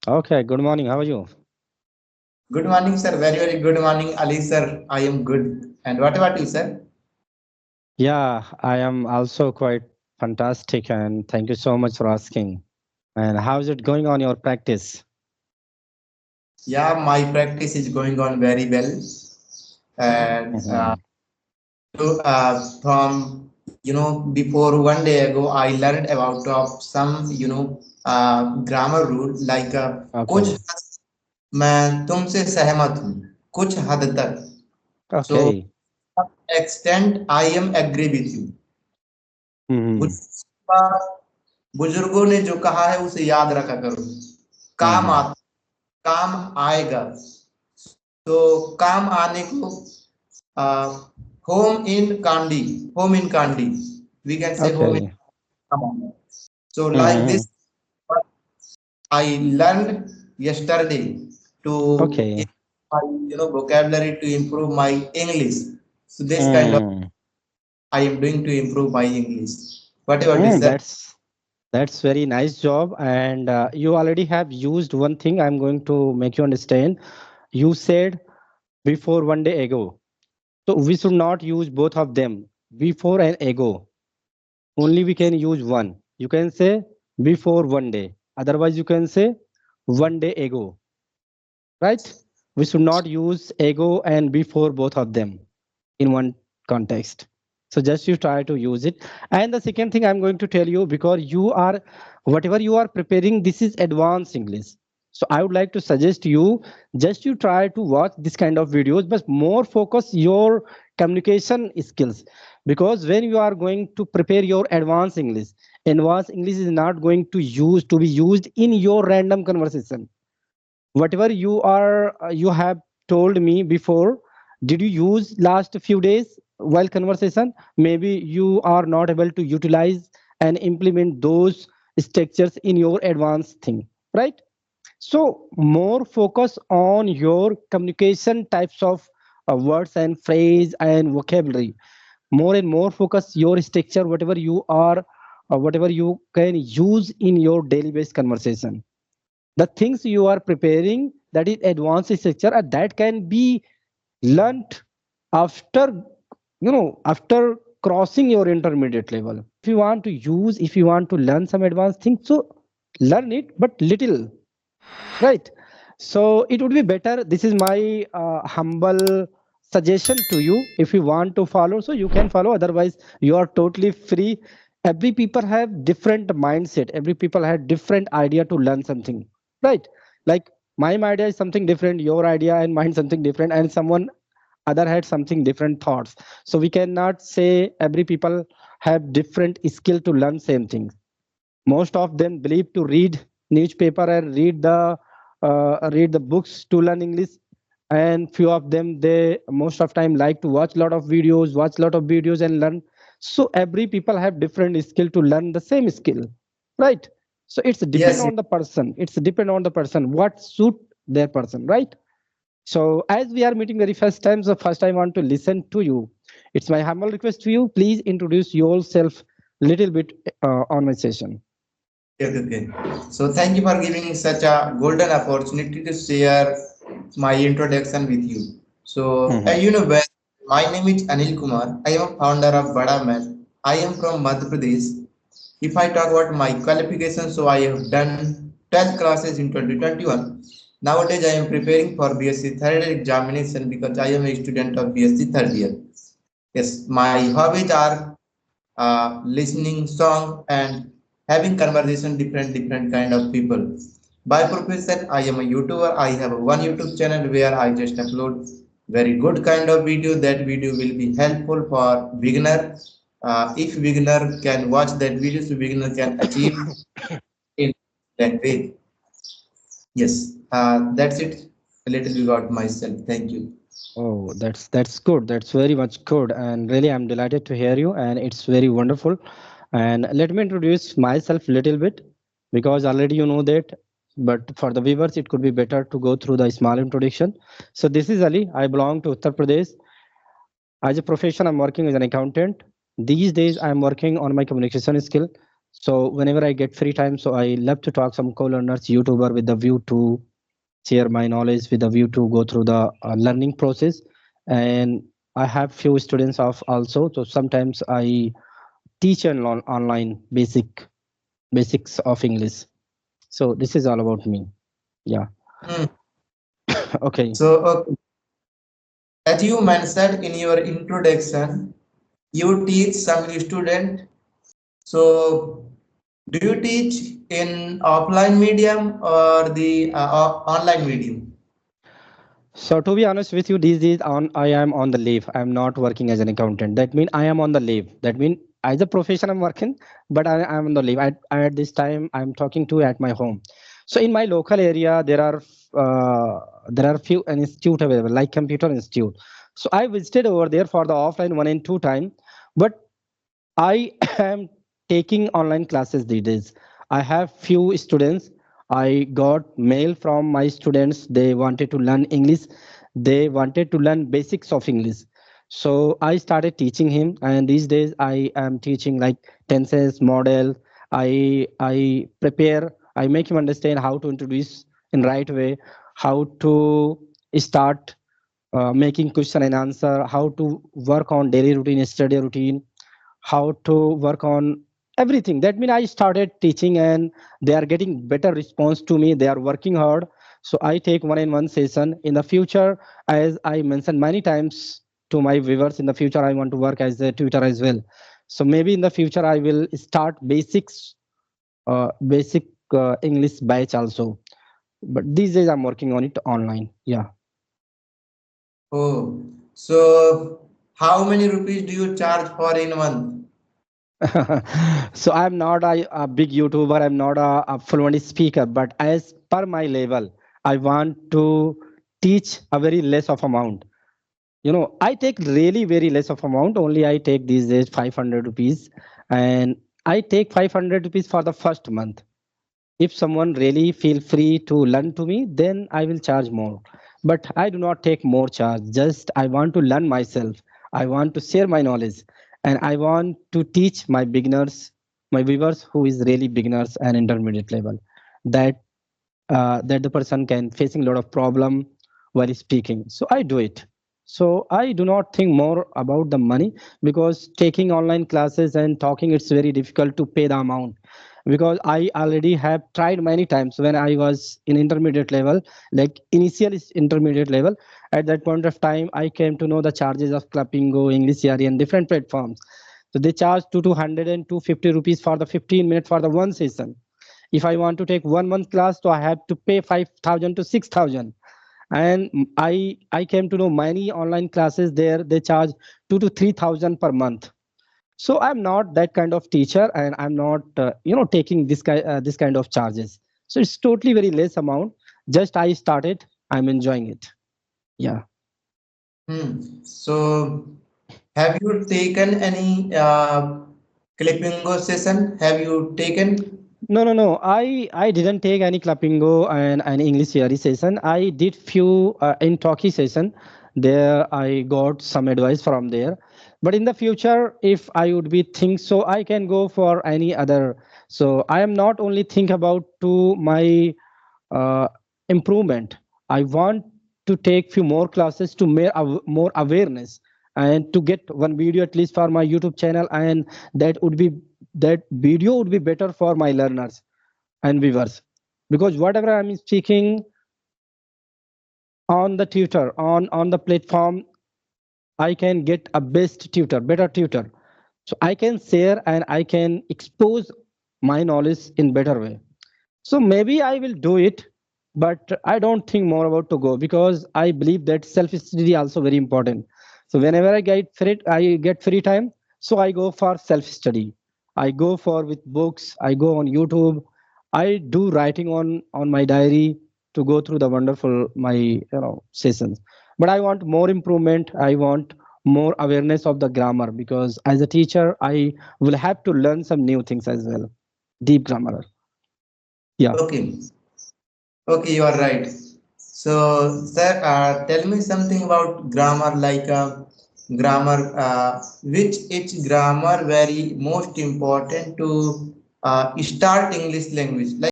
Okay, good morning. How are you? Good morning, sir. Very, very good morning, Ali, sir. I am good. And what about you, sir? Yeah, I am also quite fantastic and thank you so much for asking. And how's it going on your practice? Yeah, my practice is going on very well. And Mhm. from before one day ago, I learned about some grammar rule like कुछ Okay. हद मैं तुमसे सहमत हूँ कुछ हद तक. So Okay. extent I am agree with you. Hmm. बुजुर्गों ने जो कहा है उसे याद रखा करो. काम आ Hmm. काम आएगा. तो काम आने को home in Kandi, home in Kandi. We can say home in Okay. Kandi. So like Hmm. this, what I learned yesterday to Okay. improve my vocabulary to improve my English. So this kind of Hmm. I am doing to improve my English. What about you, Mm, sir? that's very nice job. And you already have used one thing. I'm going to make you understand. You said before one day ago. So we should not use both of them. Before and ago. Only we can use one. You can say before one day. Otherwise, you can say one day ago. Right? We should not use ago and before both of them in one context. So just you try to use it. And the second thing I'm going to tell you, because you are whatever you are preparing, this is advanced English. So I would like to suggest you just you try to watch this kind of videos, but more focus your communication skills. Because when you are going to prepare your advanced English is not going to be used in your random conversation. Whatever you have told me before, did you use last few days while conversation? Maybe you are not able to utilize and implement those structures in your advanced thing, right? So more focus on your communication types of words and phrase and vocabulary. More and more focus your structure, whatever you can use in your daily based conversation. The things you are preparing, that is advanced structure, that can be learnt after, after crossing your intermediate level. If you want to learn some advanced things, so learn it but little, right? So it would be better. This is my humble suggestion to you. If you want to follow, so you can follow, otherwise you are totally free. Every people have different mindset, every people have different idea to learn something, right? Like my idea is something different, your idea and mine something different, and someone other had something different thoughts. So we cannot say every people have different skill to learn same things. Most of them believe to read newspaper and read the books to learn English, and few of them, they most of time like to watch lot of videos and learn. So every people have different skill to learn the same skill, right? So it's depend Yes, on the person, what suit their person, right? So as we are meeting very first time, so first I want to listen to you. It's my humble request to you, please introduce yourself little bit on my session. okay, okay, okay. So thank you for giving such a golden opportunity to share my introduction with you. So Mhm. my name is Anil Kumar. I am a founder of Bada Math. I am from Madhya Pradesh. If I talk about my qualifications, so I have done 12 classes in 2021. Nowadays, I am preparing for BSc third year examination because I am a student of BSc third year. Yes, my hobbies are listening song and having conversation different kind of people. By profession, I am a YouTuber. I have one YouTube channel where I just upload very good kind of video. That video will be helpful for beginner. If beginner can watch that video, so beginner can achieve in that way. Yes, that's it. A little bit about myself. Thank you. Oh, that's good. That's very much good, and really, I'm delighted to hear you, and it's very wonderful. And let me introduce myself a little bit, because already you know that, but for the viewers, it could be better to go through the small introduction. So this is Ali. I belong to Uttar Pradesh. As a profession, I'm working as an accountant. These days, I'm working on my communication skill. So whenever I get free time, so I love to talk some co-learners, YouTuber, with the view to share my knowledge, with the view to go through the learning process. And I have few students of also. So sometimes I teach online basics of English. So this is all about me. Yeah. Hmm. Okay. So, as you mentioned in your introduction, you teach some student. So, do you teach in offline medium or the online medium? So to be honest with you, these days on I am on the leave. I am not working as an accountant. That means I am on the leave. That means as a profession I'm working, but I am on the leave. At this time I'm talking to at my home. So in my local area there are few an institute available like computer institute. So I visited over there for the offline one and two time, but I am taking online classes these days. I have few students. I got mail from my students. They wanted to learn English. They wanted to learn basics of English. So I started teaching him, and these days I am teaching like tenses, model. I prepare. I make him understand how to introduce in right way, how to start making question and answer, how to work on daily routine, study routine, how to work on everything. That means I started teaching and they are getting better response to me. They are working hard. So I take one in one session. In the future, as I mentioned many times to my viewers, in the future I want to work as a tutor as well. So maybe in the future I will start basic English batch also. But these days I'm working on it online. Yeah. Oh, so how many rupees do you charge for in a month? So I'm not a big YouTuber. I'm not a fluent speaker, but as per my level, I want to teach a very less of amount. I take really very less of amount. Only I take these days 500 rupees, and I take 500 rupees for the first month. If someone really feel free to learn to me, then I will charge more. But I do not take more charge. Just I want to learn myself. I want to share my knowledge, and I want to teach my beginners, my viewers who is really beginners and intermediate level, that that the person can facing a lot of problem while speaking. So I do it. So I do not think more about the money, because taking online classes and talking, it's very difficult to pay the amount, because I already have tried many times when I was in intermediate level, like initial intermediate level. At that point of time, I came to know the charges of Clappingo, English and different platforms. So they charge 200 and 250 rupees for the 15 minutes for the one session. If I want to take 1 month class, so I have to pay 5,000 to 6,000. And I came to know many online classes there, they charge 2 to 3,000 per month. So I'm not that kind of teacher, and I'm not taking this kind of charges. So it's totally very less amount. Just I started, I'm enjoying it. Yeah. Hmm. So, have you taken any clippingo session? Have you taken? No. I didn't take any Clappingo and an English theory session. I did few in talkie session. There I got some advice from there. But in the future, if I would be think so, I can go for any other. So I am not only think about to my uh, improvement. I want to take few more classes to more awareness, and to get one video at least for my YouTube channel, and that video would be better for my learners and viewers, because whatever I'm speaking on the tutor on the platform, I can get a best tutor, better tutor. So I can share and I can expose my knowledge in better way. So maybe I will do it, but I don't think more about to go, because I believe that self study also very important. So whenever I get free time, so I go for self study. I go for with books. I go on YouTube. I do writing on my diary to go through the wonderful my sessions. But I want more improvement. I want more awareness of the grammar, because as a teacher I will have to learn some new things as well. Deep grammar. Yeah. Okay, okay, you are right. So, sir, tell me something about grammar, like grammar, which each grammar very most important to start English language. Like